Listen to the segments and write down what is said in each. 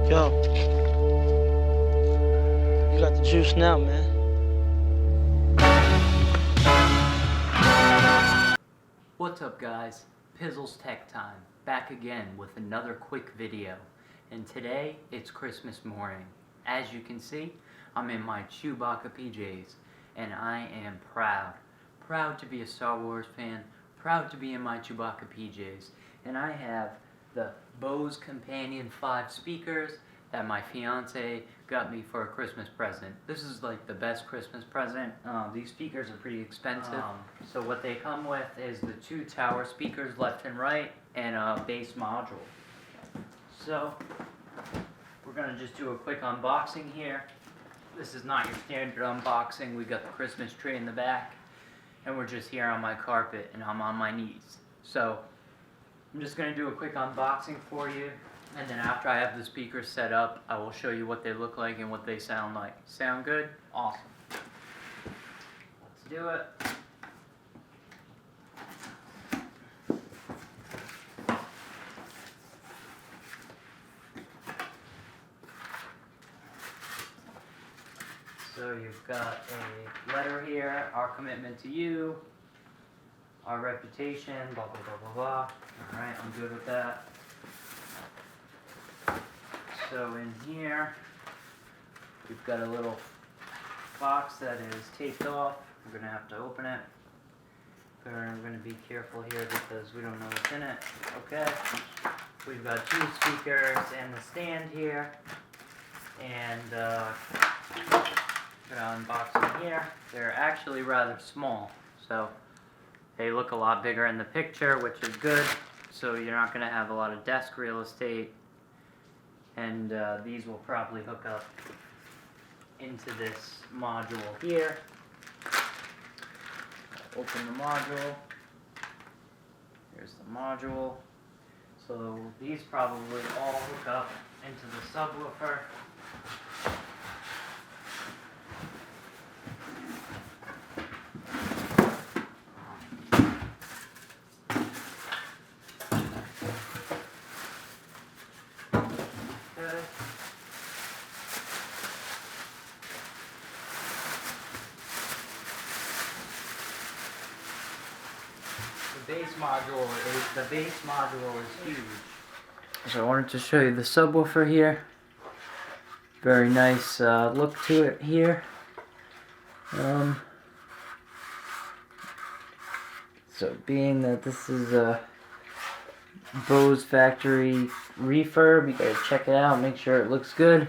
Yo, you got the juice now, man. What's up, guys? Pizzle's Tech Time, back again with another quick video. And today, it's Christmas morning. As you can see, I'm in my Chewbacca PJs, and I am proud. Proud to be a Star Wars fan, proud to be in my Chewbacca PJs. And I have the Bose Companion 5 speakers that my fiance got me for a Christmas present. This is like the best Christmas present. These speakers are pretty expensive. So what they come with is the 2 tower speakers left and right and a bass module. So we're gonna just do a quick unboxing here. This is not your standard unboxing. We got the Christmas tree in the back and we're just here on my carpet and I'm on my knees. So I'm just going to do a quick unboxing for you, and then after I have the speakers set up, I will show you what they look like and what they sound like. Sound good? Awesome. Let's do it. So you've got a letter here, our commitment to you, our reputation, blah, blah, blah, blah, blah. Alright, I'm good with that. So in here, we've got a little box that is taped off. We're going to have to open it. We're going to be careful here because we don't know what's in it. Okay. We've got 2 speakers and the stand here. And I'm going to unbox them here. They're actually rather small. So they look a lot bigger in the picture, which is good, so you're not going to have a lot of desk real estate, and these will probably hook up into this module here. Open the module. Here's the module. So these probably all hook up into the subwoofer. The base module is huge. So I wanted to show you the subwoofer here. Very nice look to it here. So being that this is a Bose factory refurb, you gotta check it out, make sure it looks good.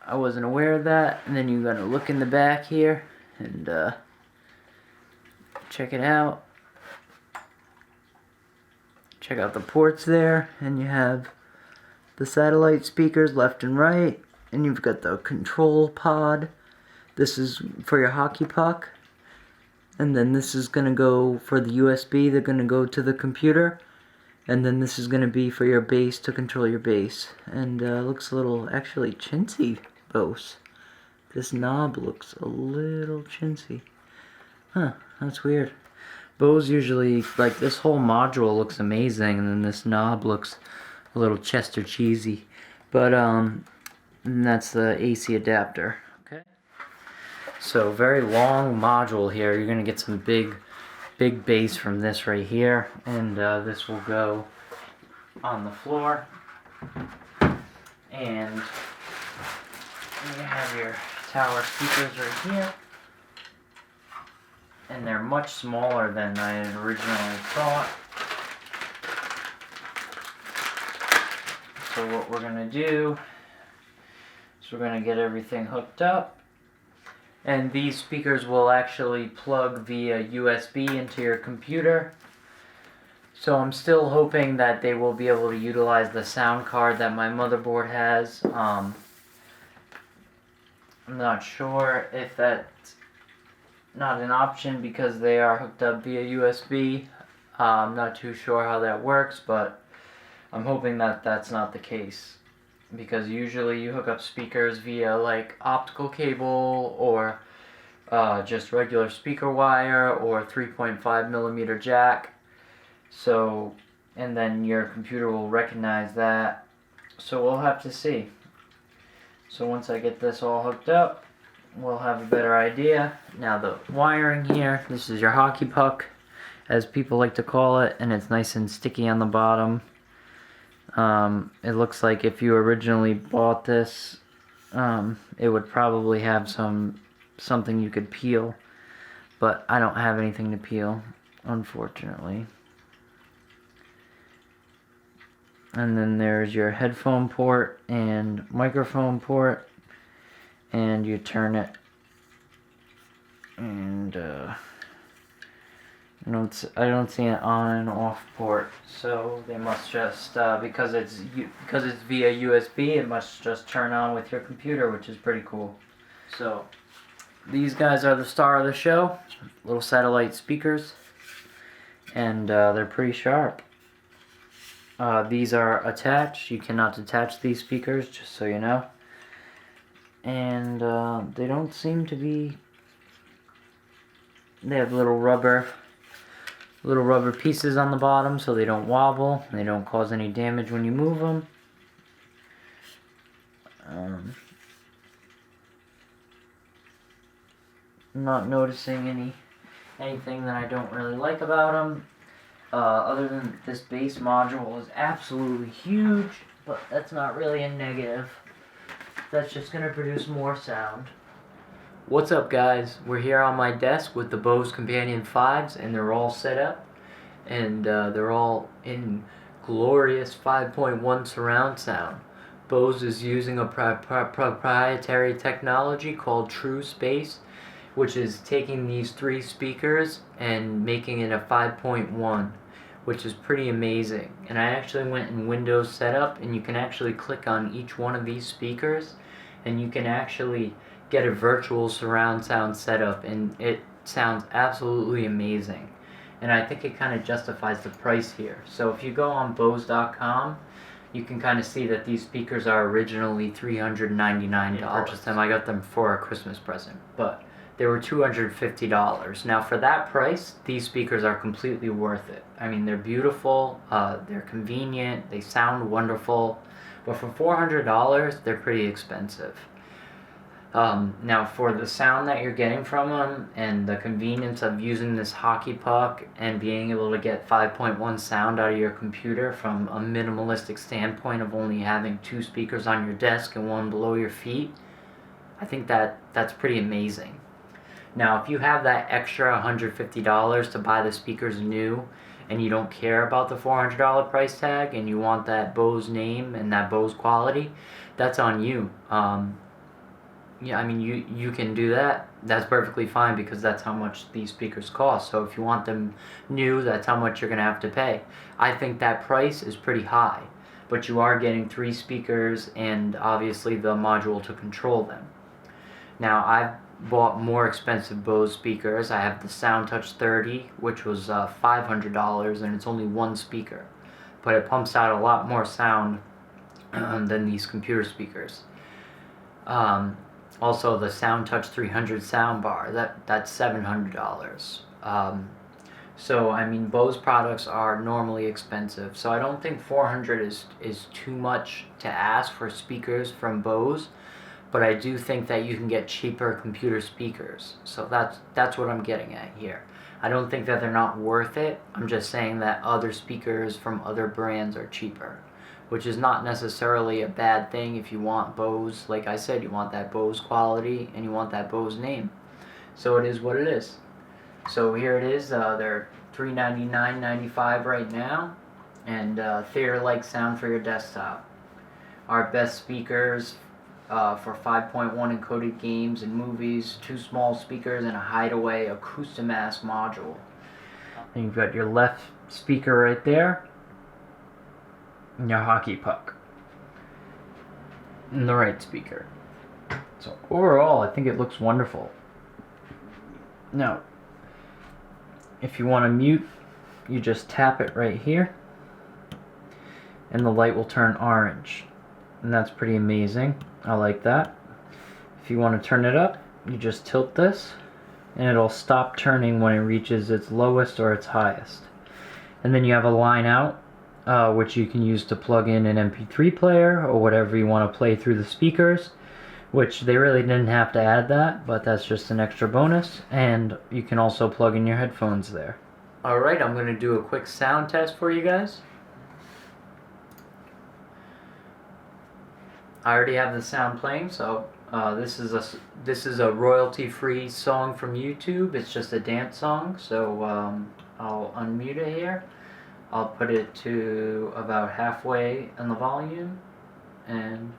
I wasn't aware of that. And then you gotta look in the back here and check it out. Check out the ports there, and you have the satellite speakers left and right, and you've got the control pod. This is for your hockey puck, and then this is going to go for the USB. They're going to go to the computer, and then this is going to be for your bass to control your bass. And looks a little actually chintzy, Bose. This knob looks a little chintzy. Huh, that's weird. Bose usually, like, this whole module looks amazing, and then this knob looks a little Chester cheesy. But, and that's the AC adapter. Okay. So, very long module here. You're going to get some big bass from this right here. And this will go on the floor. And you have your tower speakers right here. And they're much smaller than I had originally thought. So what we're going to do is we're going to get everything hooked up. And these speakers will actually plug via USB into your computer. So I'm still hoping that they will be able to utilize the sound card that my motherboard has. I'm not sure if that's not an option because they are hooked up via USB. I'm not too sure how that works, but I'm hoping that that's not the case, because usually you hook up speakers via like optical cable or just regular speaker wire or 3.5mm jack. So, and then your computer will recognize that So we'll have to see. So once I get this all hooked up, we'll have a better idea. Now the wiring here, this is your hockey puck, as people like to call it, and it's nice and sticky on the bottom. It looks like if you originally bought this, it would probably have something you could peel, but I don't have anything to peel, unfortunately. And then there's your headphone port and microphone port, and you turn it, and I don't see an on and off port, so they must just because it's via USB, it must just turn on with your computer, which is pretty cool. So these guys are the star of the show, little satellite speakers, and they're pretty sharp. These are attached. You cannot detach these speakers, just so you know. And they don't seem to be... They have little rubber pieces on the bottom so they don't wobble. And they don't cause any damage when you move them. I'm not noticing anything that I don't really like about them. Other than this base module is absolutely huge, but that's not really a negative. That's just going to produce more sound. What's up, guys? We're here on my desk with the Bose Companion 5s, and they're all set up, and they're all in glorious 5.1 surround sound. Bose is using a proprietary technology called True Space, which is taking these 3 speakers and making it a 5.1, which is pretty amazing. And I actually went in Windows Setup, and you can actually click on each one of these speakers, and you can actually get a virtual surround sound setup, and it sounds absolutely amazing. And I think it kind of justifies the price here. So if you go on Bose.com, you can kind of see that these speakers are originally $399. I purchased them. I got them for a Christmas present, but they were $250. Now for that price, these speakers are completely worth it. I mean, they're beautiful, they're convenient, they sound wonderful, but for $400, they're pretty expensive. Now for the sound that you're getting from them and the convenience of using this hockey puck and being able to get 5.1 sound out of your computer from a minimalistic standpoint of only having 2 speakers on your desk and 1 below your feet, I think that's pretty amazing. Now, if you have that extra $150 to buy the speakers new and you don't care about the $400 price tag and you want that Bose name and that Bose quality, that's on you. Yeah, I mean, you can do that. That's perfectly fine because that's how much these speakers cost. So if you want them new, that's how much you're going to have to pay. I think that price is pretty high, but you are getting 3 speakers and obviously the module to control them. Now, I've bought more expensive Bose speakers. I have the Soundtest 30, which was $500, and it's only 1 speaker, but it pumps out a lot more sound than these computer speakers. Also, the Soundtest 300 soundbar, that's $700. So I mean, Bose products are normally expensive, so I don't think $400 is too much to ask for speakers from Bose. But I do think that you can get cheaper computer speakers. So that's what I'm getting at here. I don't think that they're not worth it. I'm just saying that other speakers from other brands are cheaper, which is not necessarily a bad thing if you want Bose. Like I said, you want that Bose quality and you want that Bose name. So it is what it is. So here it is. They're $399.95 right now, and theater-like sound for your desktop. Our best speakers for 5.1 encoded games and movies, 2 small speakers, and a hideaway Acoustimask module. And you've got your left speaker right there, and your hockey puck, and the right speaker. So overall, I think it looks wonderful. Now, if you want to mute, you just tap it right here, and the light will turn orange. And that's pretty amazing. I like that. If you want to turn it up, you just tilt this and it'll stop turning when it reaches its lowest or its highest. And then you have a line out which you can use to plug in an MP3 player or whatever you want to play through the speakers, which they really didn't have to add that, but that's just an extra bonus. And you can also plug in your headphones there. Alright, I'm going to do a quick sound test for you guys. I already have the sound playing, so this is a royalty-free song from YouTube. It's just a dance song, so I'll unmute it here. I'll put it to about halfway in the volume, and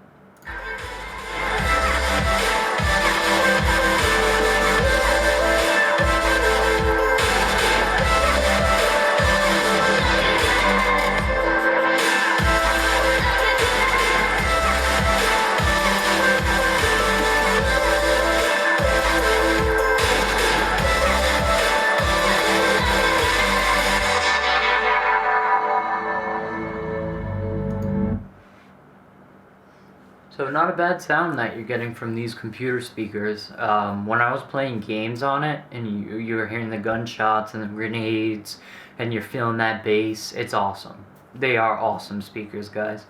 so not a bad sound that you're getting from these computer speakers. When I was playing games on it, and you were hearing the gunshots and the grenades, and you're feeling that bass, it's awesome. They are awesome speakers, guys.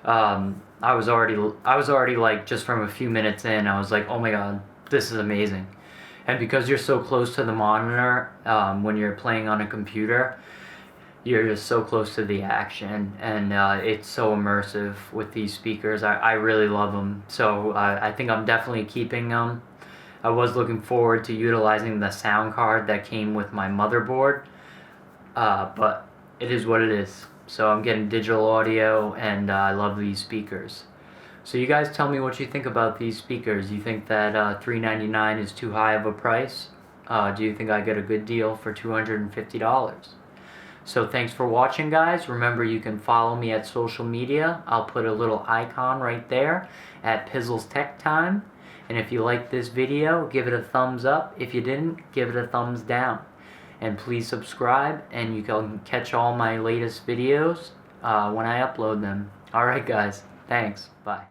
I was already like, just from a few minutes in, I was like, oh my god, this is amazing. And because you're so close to the monitor, when you're playing on a computer, you're just so close to the action, and it's so immersive with these speakers. I really love them, so I think I'm definitely keeping them. I was looking forward to utilizing the sound card that came with my motherboard, but it is what it is. So I'm getting digital audio, and I love these speakers. So you guys tell me what you think about these speakers. You think that $399 is too high of a price? Do you think I get a good deal for $250? So thanks for watching, guys. Remember, you can follow me at social media. I'll put a little icon right there at Pizzle's Tech Time. And if you liked this video, give it a thumbs up. If you didn't, give it a thumbs down. And please subscribe, and you can catch all my latest videos when I upload them. Alright, guys. Thanks. Bye.